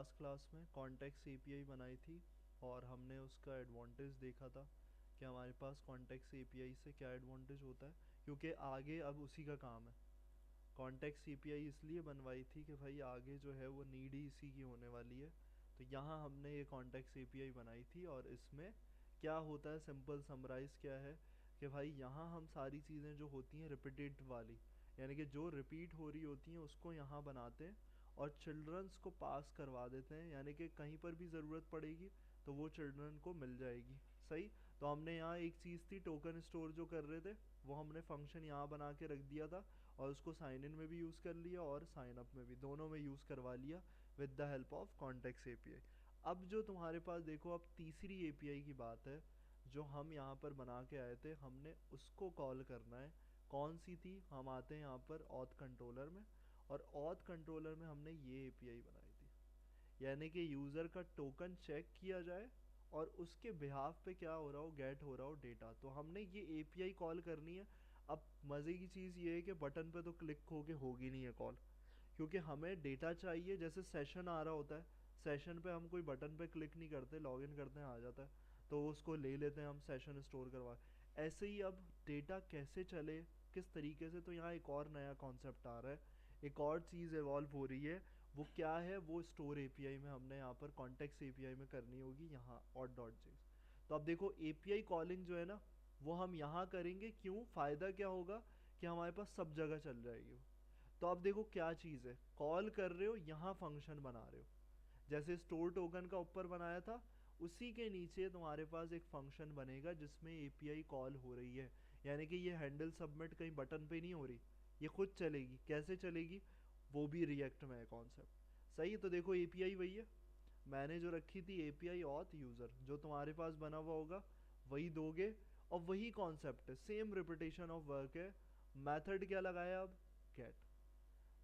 Last class में context API बनाई थी और हमने उसका एडवांटेज देखा था कि हमारे पास कॉन्टेक्स्ट एपीआई से क्या एडवांटेज होता है, क्योंकि आगे अब उसी का काम है। कॉन्टेक्स्ट एपीआई इसलिए बनवाई थी कि भाई आगे जो है वो नीड ही इसी की होने वाली है। तो यहाँ हमने ये कॉन्टेक्स्ट एपीआई बनाई थी और इसमें क्या होता है, सिंपल समराइज क्या है कि भाई यहाँ हम सारी चीज़ें जो होती हैं रिपीटेड वाली, यानी कि जो रिपीट हो रही होती हैं उसको यहाँ बनाते हैं और चिल्ड्रंस को पास करवा देते हैं, यानी कि कहीं पर भी ज़रूरत पड़ेगी तो वो चिल्ड्रन को मिल जाएगी। सही। तो हमने यहाँ एक चीज़ थी टोकन स्टोर जो कर रहे थे, वो हमने फंक्शन यहाँ बना के रख दिया था और उसको साइन इन में भी यूज़ कर लिया और साइन अप में भी, दोनों में यूज़ करवा लिया with the help of context API. अब जो तुम्हारे पास देखो, अब तीसरी एपीआई की बात है जो हम यहाँ पर बना के आए थे, हमने उसको कॉल करना है। कौन सी थी, हम आते हैं यहाँ पर ऑथ कंट्रोलर में और ऑथ कंट्रोलर में हमने ये एपीआई बनाई थी, यानी कि यूज़र का टोकन चेक किया जाए और उसके बिहाफ पे क्या हो रहा हो, गेट हो रहा हो डेटा। तो हमने ये एपीआई कॉल करनी है। अब मज़े की चीज़ ये है कि बटन पे तो क्लिक होके होगी नहीं है कॉल, क्योंकि हमें डेटा चाहिए। जैसे सेशन आ रहा होता है, सेशन पे हम कोई बटन पे क्लिक नहीं करते, लॉगिन करते हैं आ जाता है, तो उसको ले लेते हैं हम, सेशन स्टोर करवा। ऐसे ही अब डेटा कैसे चले, किस तरीके से, तो यहाँ एक और नया कॉन्सेप्ट आ रहा है, एक और चीज़ इवॉल्व हो रही है। वो क्या है, वो स्टोर एपीआई में हमने यहाँ पर कॉन्टेक्स्ट एपीआई में करनी होगी, यहाँ और डॉट जेस। तो अब देखो एपीआई कॉलिंग जो है ना वो हम यहाँ करेंगे। क्यों, फ़ायदा क्या होगा कि हमारे पास सब जगह चल जाएगी वो। तो अब देखो क्या चीज़ है, कॉल कर रहे हो, यहाँ फंक्शन बना रहे हो, जैसे स्टोर टोकन का ऊपर बनाया था उसी के नीचे तुम्हारे पास एक फंक्शन बनेगा जिसमें एपीआई कॉल हो रही है, यानी कि ये हैंडल सबमिट कहीं बटन पे नहीं हो रही, ये खुद चलेगी। कैसे चलेगी, वो भी रिएक्ट में है कॉन्सेप्ट। सही। तो देखो एपीआई वही है, मैंने जो रखी थी एपीआई ऑथ यूज़र, जो तुम्हारे पास बना हुआ होगा वही दोगे और वही कॉन्सेप्ट है, सेम रिपीटेशन ऑफ वर्क है। मेथड क्या लगाया, अब गेट।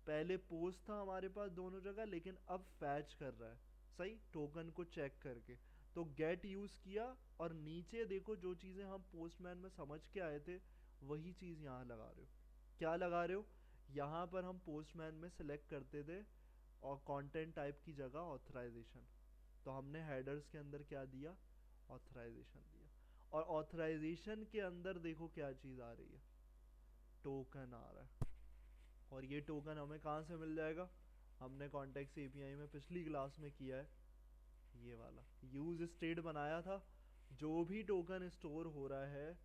पहले पोस्ट था हमारे पास दोनों जगह, लेकिन अब फैच कर रहा है, सही, टोकन को चेक करके। तो गेट यूज किया और नीचे देखो जो चीजें हम पोस्टमैन में समझ के आए थे वही चीज यहाँ लगा रहे हो। क्या लगा रहे हो, यहाँ पर हम पोस्टमैन में सिलेक्ट करते थे और कंटेंट टाइप की जगह ऑथराइजेशन, तो हमने हेडर्स के अंदर क्या दिया, ऑथराइजेशन दिया। और ऑथराइजेशन के अंदर देखो क्या चीज आ रही है, टोकन आ रहा है। और ये टोकन हमें कहाँ से मिल जाएगा, हमने कॉन्टेक्स्ट एपीआई में पिछली क्लास में किया है, ये वाला यूज स्टेट बनाया था। जो भी टोकन स्टोर हो रहा है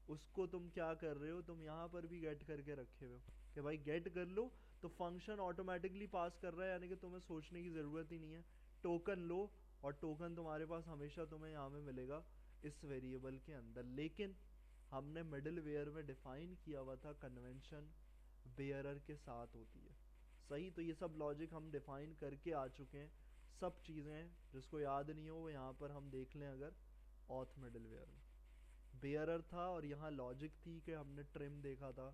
उसको तुम क्या कर रहे हो, तुम यहाँ पर भी गेट करके रखे हुए हो कि भाई गेट कर लो, तो फंक्शन ऑटोमेटिकली पास कर रहा है, यानी कि तुम्हें सोचने की ज़रूरत ही नहीं है। टोकन लो और टोकन तुम्हारे पास हमेशा तुम्हें यहाँ में मिलेगा इस वेरिएबल के अंदर। लेकिन हमने मिडिल वेयर में डिफाइन किया हुआ था कन्वेंशन बेयरर के साथ होती है। सही। तो ये सब लॉजिक हम डिफाइन करके आ चुके हैं, सब चीज़ें जिसको याद नहीं हो वो यहाँ पर हम देख लें। अगर ऑथ मिडिल वेयर में बेयरर था और यहाँ लॉजिक थी कि हमने ट्रिम देखा था,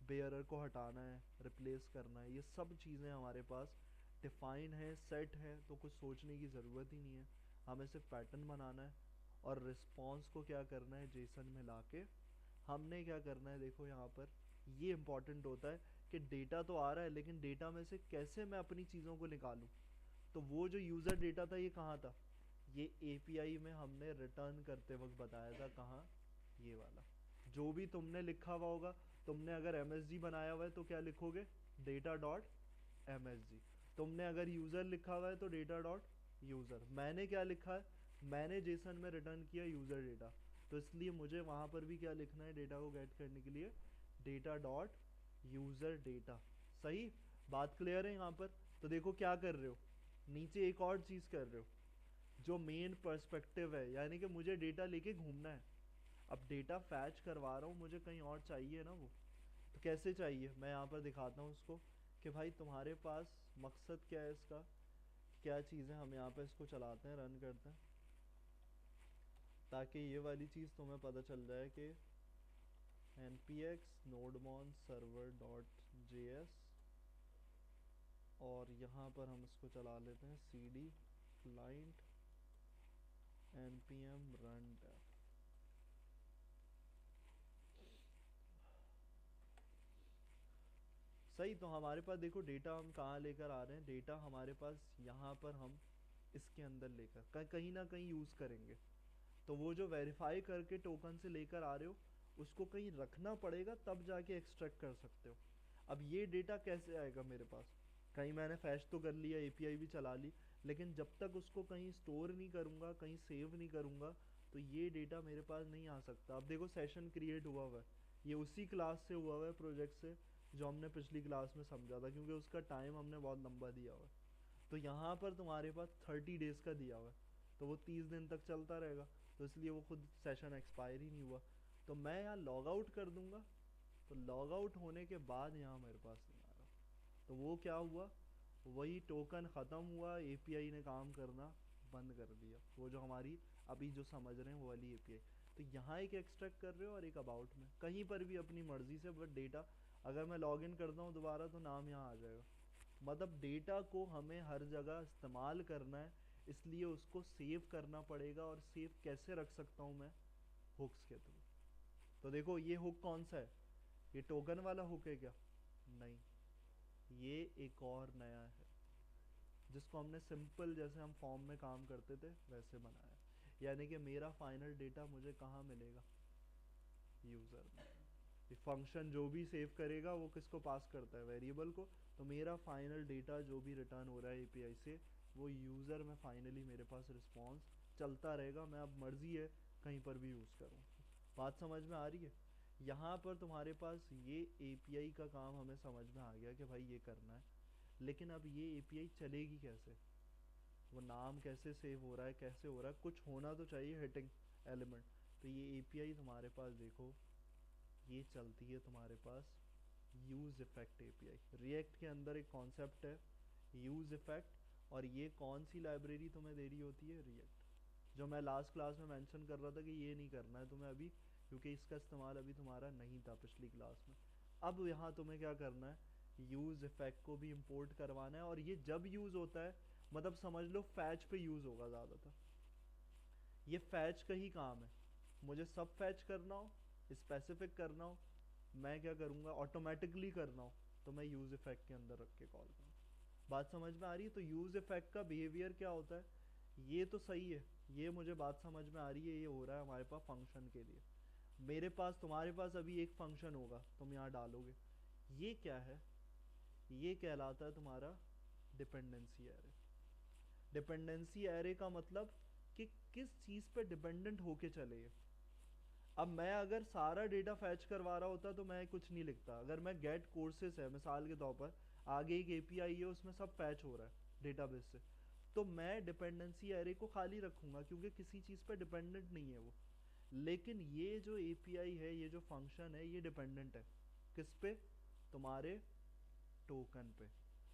बेयरर को हटाना है, रिप्लेस करना है, ये सब चीज़ें हमारे पास डिफाइन है, सेट है, तो कुछ सोचने की ज़रूरत ही नहीं है। हमें सिर्फ पैटर्न बनाना है और रिस्पॉन्स को क्या करना है, जेसन में लाके हमने क्या करना है। देखो यहाँ पर ये इंपॉर्टेंट होता है कि डेटा तो आ रहा है, लेकिन डेटा में से कैसे मैं अपनी चीज़ों को निकालूं। तो वो जो यूज़र डेटा था ये कहाँ था, ये एपीआई में हमने रिटर्न करते वक्त बताया था, कहाँ, ये वाला। जो भी तुमने लिखा हुआ होगा, तुमने अगर एमएसजी बनाया हुआ है तो क्या लिखोगे, डेटा डॉट एमएसजी। तुमने अगर यूज़र लिखा हुआ है तो डेटा डॉट यूज़र। मैंने क्या लिखा है, मैंने जेसन में रिटर्न किया यूज़र डेटा, तो इसलिए मुझे वहाँ पर भी क्या लिखना है, डेटा को गेट करने के लिए डेटा डॉट यूज़र डेटा। सही। बात क्लियर है यहाँ पर। तो देखो क्या कर रहे हो, नीचे एक और चीज़ कर रहे हो जो मेन पर्सपेक्टिव है, यानी कि मुझे डेटा लेके घूमना है। अब डेटा फैच करवा रहा हूँ, मुझे कहीं और चाहिए ना वो, तो कैसे चाहिए, मैं यहाँ पर दिखाता हूँ उसको कि भाई तुम्हारे पास मकसद क्या है इसका, क्या चीज़ें। हम यहाँ पर इसको चलाते हैं, रन करते हैं, ताकि ये वाली चीज़ तुम्हें पता चल जाए कि npx nodemon server dot js, और यहाँ पर हम इसको चला लेते हैं cd client npm run dev। सही। तो हमारे पास देखो डेटा हम कहाँ लेकर आ रहे हैं, डेटा हमारे पास यहाँ पर हम इसके अंदर लेकर कहीं ना कहीं यूज़ करेंगे। तो वो जो वेरीफाई करके टोकन से लेकर आ रहे हो उसको कहीं रखना पड़ेगा, तब जाके एक्सट्रैक्ट कर सकते हो। अब ये डेटा कैसे आएगा मेरे पास? कहीं मैंने फैच तो कर लिया, एपीआई भी चला ली, लेकिन जब तक उसको कहीं स्टोर नहीं करूँगा, कहीं सेव नहीं करूँगा, तो ये डेटा मेरे पास नहीं आ सकता। अब देखो सेशन क्रिएट हुआ हुआ है, ये उसी क्लास से हुआ हुआ है, प्रोजेक्ट से, जो हमने पिछली क्लास में समझा था, क्योंकि उसका टाइम हमने बहुत लंबा दिया हुआ है। तो यहाँ पर तुम्हारे पास 30 डेज का दिया हुआ है, तो वो 30 दिन तक चलता रहेगा, तो इसलिए वो खुद सेशन एक्सपायर ही नहीं हुआ। तो मैं यहाँ लॉग आउट कर दूंगा, तो लॉग आउट होने के बाद यहाँ मेरे पास नहीं आ रहा, तो वो क्या हुआ, वही टोकन ख़त्म हुआ, एपीआई ने काम करना बंद कर दिया, वो जो हमारी अभी जो समझ रहे हैं वो वाली एपीआई। तो यहाँ एक एक्सट्रैक्ट कर रहे हो और एक अबाउट में, कहीं पर भी अपनी मर्जी से, बट डेटा अगर मैं लॉगिन करता हूँ दोबारा तो नाम यहाँ आ जाएगा। मतलब डेटा को हमें हर जगह इस्तेमाल करना है, इसलिए उसको सेव करना पड़ेगा। और सेव कैसे रख सकता हूँ मैं? हुक्स के थ्रू। तो देखो ये हुक कौन सा है, ये टोकन वाला हुक है क्या? नहीं, ये एक और नया है, जिसको हमने सिंपल जैसे हम फॉर्म में काम करते थे वैसे बनाया। यानी कि मेरा फाइनल डेटा मुझे कहाँ मिलेगा? यूज़र में। ये फंक्शन जो भी सेव करेगा वो किसको पास करता है? वेरिएबल को। तो मेरा फाइनल डेटा जो भी रिटर्न हो रहा है एपीआई से, वो यूज़र में फाइनली मेरे पास रिस्पॉन्स चलता रहेगा। मैं अब मर्जी है कहीं पर भी यूज़ करूँ। बात समझ में आ रही है? यहाँ पर तुम्हारे पास ये एपीआई का काम हमें समझ में आ गया कि भाई ये करना है, लेकिन अब ये एपीआई चलेगी कैसे? वो नाम कैसे सेव हो रहा है, कैसे हो रहा है, कुछ होना तो चाहिए हिटिंग एलिमेंट। तो ये एपीआई तुम्हारे पास देखो, ये चलती है तुम्हारे पास यूज इफेक्ट एपीआई। रिएक्ट के अंदर एक कॉन्सेप्ट है यूज इफेक्ट, और ये कौन सी लाइब्रेरी तुम्हें दे रही होती है? रिएक्ट। जो मैं लास्ट क्लास में मेंशन कर रहा था कि ये नहीं करना है तुम्हें अभी, क्योंकि इसका इस्तेमाल अभी तुम्हारा नहीं था पिछली क्लास में। अब यहाँ तुम्हें क्या करना है, यूज इफेक्ट को भी इंपोर्ट करवाना है। और ये जब यूज होता है, मतलब समझ लो फैच पे यूज होगा ज़्यादातर। ये फैच का ही काम है, मुझे सब फैच करना हो, स्पेसिफिक करना हो, मैं क्या करूँगा, ऑटोमेटिकली करना हो, तो मैं यूज इफेक्ट के अंदर रख के कॉल करूँ। बात समझ में आ रही है? तो यूज इफेक्ट का बिहेवियर क्या होता है, ये तो सही है, ये मुझे बात समझ में आ रही है, ये हो रहा है हमारे पास फंक्शन के लिए। मेरे पास, तुम्हारे पास अभी एक फंक्शन होगा, तुम यहाँ डालोगे, ये क्या है, ये कहलाता है तुम्हारा डिपेंडेंसी एरे। डिपेंडेंसी एरे का मतलब कि किस चीज़ पे डिपेंडेंट होके चले ये। अब मैं अगर सारा डेटा फैच करवा रहा होता तो मैं कुछ नहीं लिखता। अगर मैं गेट कोर्सेस है मिसाल के तौर पर, आगे एक एपीआई है उसमें सब फैच हो रहा है डेटाबेस से, तो मैं डिपेंडेंसी एरे को खाली रखूंगा, क्योंकि किसी चीज़ पे डिपेंडेंट नहीं है वो। लेकिन ये जो एपीआई है, ये जो फंक्शन है, ये डिपेंडेंट है किस पे? तुम्हारे टोकन पे।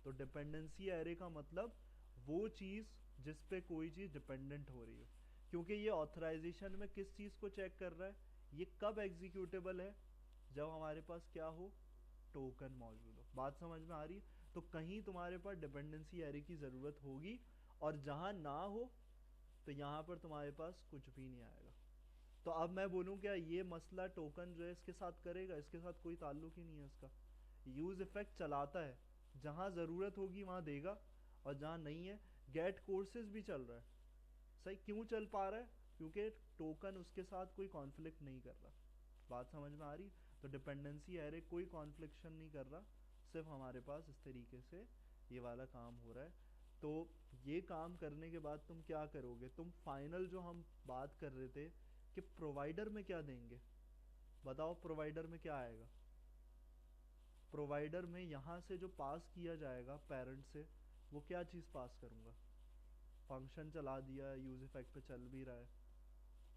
तो डिपेंडेंसी एरे का मतलब वो चीज़ जिस पे कोई चीज़ डिपेंडेंट हो रही हो, क्योंकि ये ऑथराइजेशन में किस चीज़ को चेक कर रहा है, ये कब एग्जीक्यूटेबल है, जब हमारे पास क्या हो, टोकन मौजूद हो। बात समझ में आ रही है? तो कहीं तुम्हारे पास डिपेंडेंसी एरे की ज़रूरत होगी, और जहाँ ना हो तो यहाँ पर तुम्हारे पास कुछ भी नहीं आएगा। तो अब मैं बोलूँ क्या ये मसला टोकन जो है इसके साथ करेगा? इसके साथ कोई ताल्लुक ही नहीं है इसका। यूज इफेक्ट चलाता है, जहाँ ज़रूरत होगी वहाँ देगा, और जहाँ नहीं है, गेट कोर्सेज भी चल रहा है। सही क्यों चल पा रहा है? क्योंकि टोकन उसके साथ कोई कॉन्फ्लिक्ट नहीं कर रहा। बात समझ में आ रही? तो डिपेंडेंसी एरे कोई कॉन्फ्लिक्शन नहीं कर रहा, सिर्फ हमारे पास इस तरीके से ये वाला काम हो रहा है। तो ये काम करने के बाद तुम क्या करोगे? तुम फाइनल जो हम बात कर रहे थे कि प्रोवाइडर में क्या देंगे, बताओ प्रोवाइडर में क्या आएगा? प्रोवाइडर में यहाँ से जो पास किया जाएगा पेरेंट से, वो क्या चीज़ पास करूँगा? फंक्शन चला दिया, यूज इफेक्ट पे चल भी रहा है,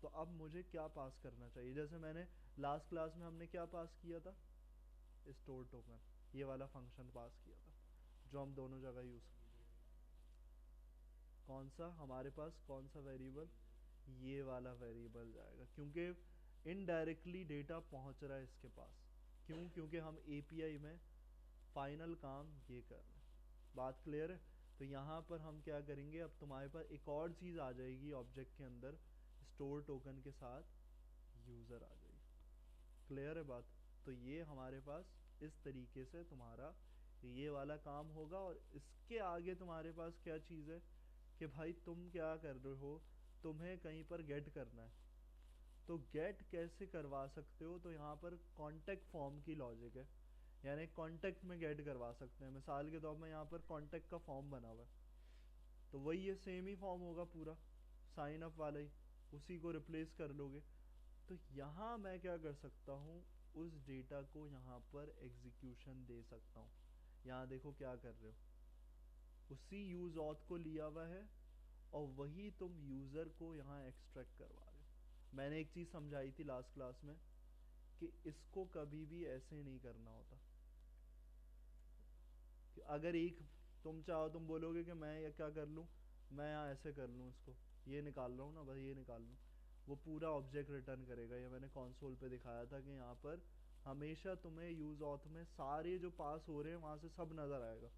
तो अब मुझे क्या पास करना चाहिए? जैसे मैंने लास्ट क्लास में हमने क्या पास किया था, स्टोर टोकन, ये वाला फंक्शन पास किया था, जो हम दोनों जगह यूज़। कौन सा हमारे पास, कौन सा वेरिएबल? ये वाला वेरिएबल जाएगा, क्योंकि इनडायरेक्टली डेटा पहुंच रहा है इसके पास। क्यों? क्योंकि हम एपीआई में फाइनल काम ये कर रहे हैं। बात क्लियर है? तो यहाँ पर हम क्या करेंगे, अब तुम्हारे पास एक और चीज़ आ जाएगी ऑब्जेक्ट के अंदर, स्टोर टोकन के साथ यूज़र आ जाएगी। क्लियर है बात? तो ये हमारे पास इस तरीके से तुम्हारा ये वाला काम होगा। और इसके आगे तुम्हारे पास क्या चीज़ है कि भाई तुम क्या कर रहे हो, तुम्हें कहीं पर गेट करना है, तो गेट कैसे करवा सकते हो, तो यहाँ पर कॉन्टेक्ट फॉर्म की लॉजिक है, यानी कॉन्टेक्ट में गेट करवा सकते हैं। मिसाल के तौर में यहाँ पर कॉन्टेक्ट का फॉर्म बना हुआ है, तो वही ये सेम ही फॉर्म होगा पूरा, साइन अप वाला ही, उसी को रिप्लेस कर लोगे। तो यहाँ मैं क्या कर सकता हूँ, उस डेटा को यहाँ पर एग्जीक्यूशन दे सकता हूँ। यहाँ देखो क्या कर रहे हो, उसी यूज ऑथ को लिया हुआ है और वही तुम यूजर को यहाँ एक्सट्रैक्ट करवा रहे हो। मैंने एक चीज समझाई थी लास्ट क्लास में कि इसको कभी भी ऐसे नहीं करना होता कि अगर एक तुम चाहो, तुम बोलोगे कि मैं ये क्या कर लूँ, मैं यहाँ ऐसे कर लूँ, इसको ये निकाल रहा हूँ ना, बस ये निकाल लूँ, वो पूरा ऑब्जेक्ट रिटर्न करेगा। ये मैंने कंसोल पे दिखाया था कि यहाँ पर हमेशा तुम्हें यूज ऑथ में सारे जो पास हो रहे हैं वहाँ से सब नज़र आएगा,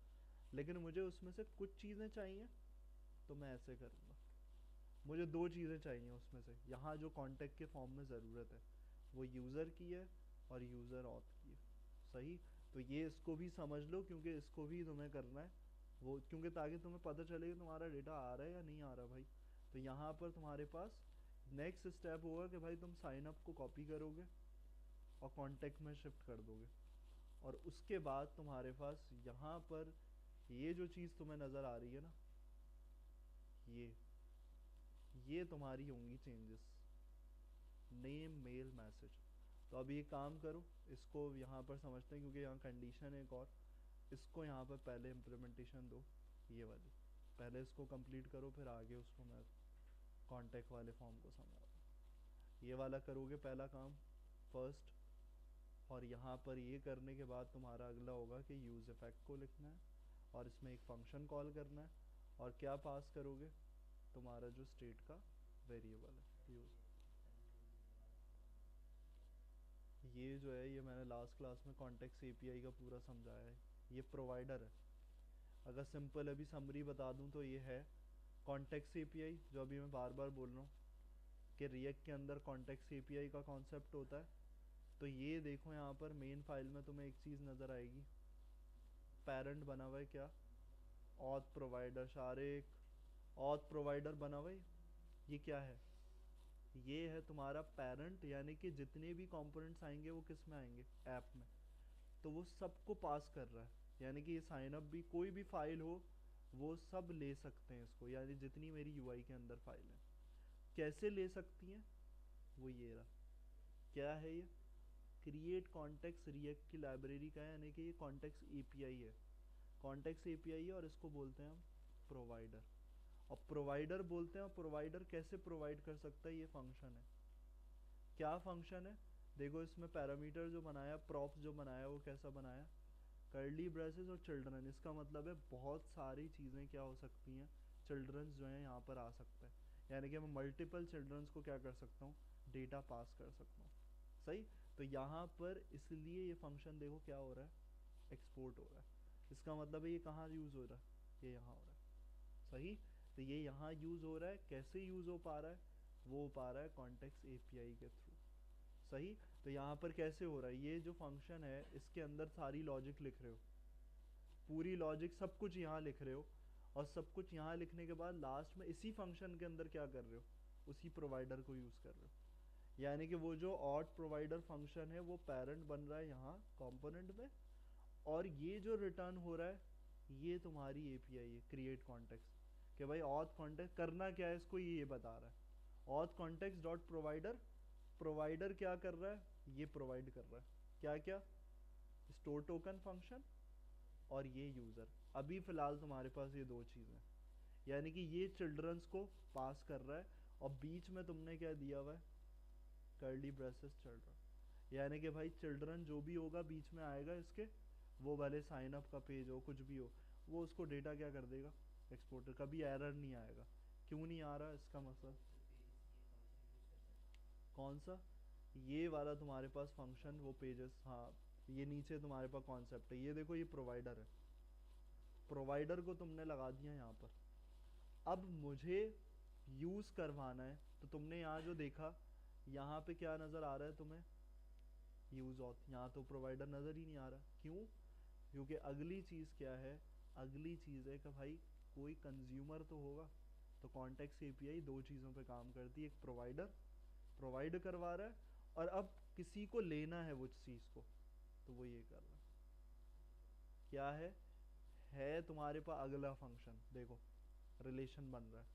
लेकिन मुझे उसमें से कुछ चीज़ें चाहिए तो मैं ऐसे करूँगा। मुझे दो चीज़ें चाहिए उसमें से, यहाँ जो कॉन्टेक्ट के फॉर्म में ज़रूरत है वो यूज़र की है और यूज़र ऑथ की है। सही, तो ये इसको भी समझ लो क्योंकि इसको भी तुम्हें करना है वो, क्योंकि ताकि तुम्हें पता चले कि तुम्हारा डेटा आ रहा है या नहीं आ रहा भाई। तो यहाँ पर तुम्हारे पास नेक्स्ट स्टेप होगा कि भाई तुम साइन अप को कॉपी करोगे और कॉन्टेक्ट में शिफ्ट कर दोगे, और उसके बाद तुम्हारे पास यहाँ पर ये जो चीज़ तुम्हें नज़र आ रही है ना, ये तुम्हारी होंगी चेंजेस, नेम मेल मैसेज। तो अब ये काम करो, इसको यहाँ पर समझते हैं क्योंकि यहाँ कंडीशन है एक और, इसको यहाँ पर पहले इम्प्लीमेंटेशन दो, ये वाली पहले इसको कंप्लीट करो, फिर आगे उसको मैं कॉन्टेक्ट वाले फॉर्म को समझाता। ये वाला करोगे पहला काम फर्स्ट, और यहाँ पर ये करने के बाद तुम्हारा अगला होगा कि यूज़ इफेक्ट को लिखना है और इसमें एक फंक्शन कॉल करना है, और क्या पास करोगे, तुम्हारा जो स्टेट का वेरिएबल है यूज़। ये जो है ये मैंने लास्ट क्लास में कॉन्टेक्स्ट एपीआई का पूरा समझाया है, ये प्रोवाइडर है। अगर सिंपल अभी समरी बता दूं तो ये है कॉन्टेक्स्ट एपीआई, जो अभी मैं बार बार बोल रहा हूँ कि रिएक्ट के अंदर कॉन्टेक्स्ट एपीआई का कॉन्सेप्ट होता है। तो ये देखो यहाँ पर मेन फाइल में तुम्हें एक चीज़ नज़र आएगी, पेरेंट बना हुआ है क्या, auth provider, Shariq auth provider बना हुआ है। ये क्या है, ये है तुम्हारा पेरेंट, यानी कि जितने भी कंपोनेंट्स आएंगे वो किस में आएंगे, ऐप में, तो वो सबको पास कर रहा है। यानी कि ये साइन अप भी कोई भी फाइल हो वो सब ले सकते हैं इसको, यानी जितनी मेरी यूआई के अंदर फाइल है कैसे ले सकती हैं, वो ये रहा। क्या है ये, क्रिएट कॉन्टेक्स्ट रिएक्ट की लाइब्रेरी का है, यानी कि ये कॉन्टेक्स्ट एपीआई है, कॉन्टेक्स्ट एपीआई है, और इसको बोलते हैं हम प्रोवाइडर। और प्रोवाइडर बोलते हैं, और प्रोवाइडर कैसे प्रोवाइड कर सकता है, ये फंक्शन है। क्या फंक्शन है, देखो इसमें पैरामीटर जो बनाया, प्रॉप्स जो बनाया, वो कैसा बनाया, कर्ली ब्रेसेस और चिल्ड्रन। इसका मतलब है बहुत सारी चीज़ें क्या हो सकती हैं, चिल्ड्रंस जो है यहाँ पर आ सकता है, यानी कि मैं मल्टीपल चिल्ड्रंस को क्या कर सकता हूँ, डेटा पास कर सकता हूँ। सही, तो यहाँ पर इसलिए ये फंक्शन देखो क्या हो रहा है, एक्सपोर्ट हो रहा है। इसका मतलब है ये कहाँ यूज़ हो रहा है, ये यहाँ हो रहा है। सही, तो ये यहाँ यूज़ हो रहा है, कैसे यूज़ हो पा रहा है, वो हो पा रहा है कॉन्टेक्स्ट एपीआई के थ्रू। सही, तो यहाँ पर कैसे हो रहा है, ये जो फंक्शन है इसके अंदर सारी लॉजिक लिख रहे हो, पूरी लॉजिक सब कुछ यहाँ लिख रहे हो, और सब कुछ यहाँ लिखने के बाद लास्ट में इसी फंक्शन के अंदर क्या कर रहे हो, उसी प्रोवाइडर को यूज़ कर रहे हो। यानी कि वो जो ऑट प्रोवाइडर फंक्शन है वो पेरेंट बन रहा है यहाँ कंपोनेंट में, और ये जो रिटर्न हो रहा है ये तुम्हारी एपीआई है क्रिएट कॉन्टेक्स्ट, कि भाई ऑथ कॉन्टेक्स्ट करना क्या है इसको, ये बता रहा है auth context dot provider, provider क्या कर रहा है, ये प्रोवाइड कर रहा है क्या क्या, स्टोर टोकन फंक्शन और ये यूज़र। अभी फ़िलहाल तुम्हारे पास ये दो चीज़ें, यानी कि ये चिल्ड्रंस को पास कर रहा है, और बीच में तुमने क्या दिया हुआ है, कर्ली ब्रेसेस चिल्ड्रन, यानी कि भाई चिल्ड्रन जो भी होगा बीच में आएगा इसके, वो भले साइन अप का पेज हो कुछ भी हो, वो उसको डेटा क्या कर देगा, एक्सपोर्टर, कभी एरर नहीं आएगा। क्यों नहीं आ रहा, इसका मतलब कौन सा, ये वाला तुम्हारे पास फंक्शन वो पेजेस, हाँ ये नीचे तुम्हारे पास कॉन्सेप्ट है, ये देखो ये प्रोवाइडर है, प्रोवाइडर को तुमने लगा दिया यहाँ पर। अब मुझे यूज़ करवाना है, तो तुमने यहाँ जो देखा, यहाँ पे क्या नज़र आ रहा है तुम्हें, यूज़ ऑथ, यहाँ तो प्रोवाइडर नज़र ही नहीं आ रहा। क्यों, क्योंकि अगली चीज़ क्या है, अगली चीज़ है कि भाई कोई कंज्यूमर तो होगा, तो कॉन्टेक्स्ट एपीआई दो चीज़ों पे काम करती है, एक प्रोवाइडर प्रोवाइड करवा रहा है, और अब किसी को लेना है वो चीज़ को, तो वो ये कर रहा है। क्या है तुम्हारे पास अगला फंक्शन, देखो रिलेशन बन रहा है।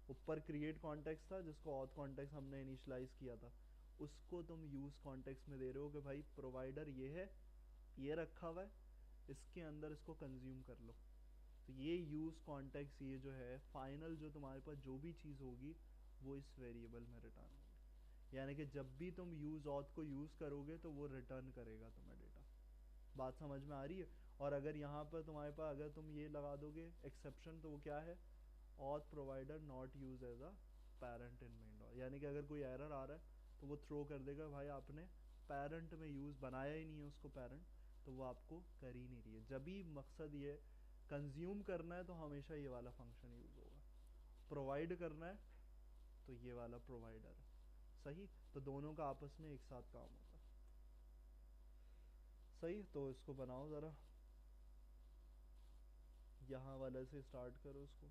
ऊपर क्रिएट कॉन्टेक्स्ट था जिसको ऑथ कॉन्टेक्स्ट हमने इनिशियलाइज किया था, उसको तुम यूज कॉन्टेक्स्ट में दे रहे हो कि भाई प्रोवाइडर ये है, ये रखा हुआ है, इसके अंदर इसको कंज्यूम कर लो। तो ये यूज कॉन्टेक्स्ट, ये जो है फाइनल जो तुम्हारे पास जो भी चीज़ होगी वो इस वेरिएबल में रिटर्न होगी। यानी कि जब भी तुम यूज ऑथ को यूज करोगे तो वो रिटर्न करेगा तुम्हें डेटा। बात समझ में आ रही है? और अगर यहाँ पर तुम्हारे पास अगर तुम ये लगा दोगे एक्सेप्शन, तो वो क्या है, auth provider not use as a parent in main dot, यानी कि अगर कोई एरर आ रहा है तो वो थ्रो कर देगा भाई आपने पैरेंट में यूज बनाया ही नहीं है उसको पैरेंट, तो वो आपको कर ही नहीं रही है। जब भी मकसद ये कंज्यूम करना है तो हमेशा ये वाला फंक्शन यूज होगा, प्रोवाइड करना है तो ये वाला प्रोवाइडर है। सही, तो दोनों का आपस में एक साथ काम होता है। सही, तो इसको बनाओ ज़रा, यहाँ वाले से स्टार्ट करो इसको।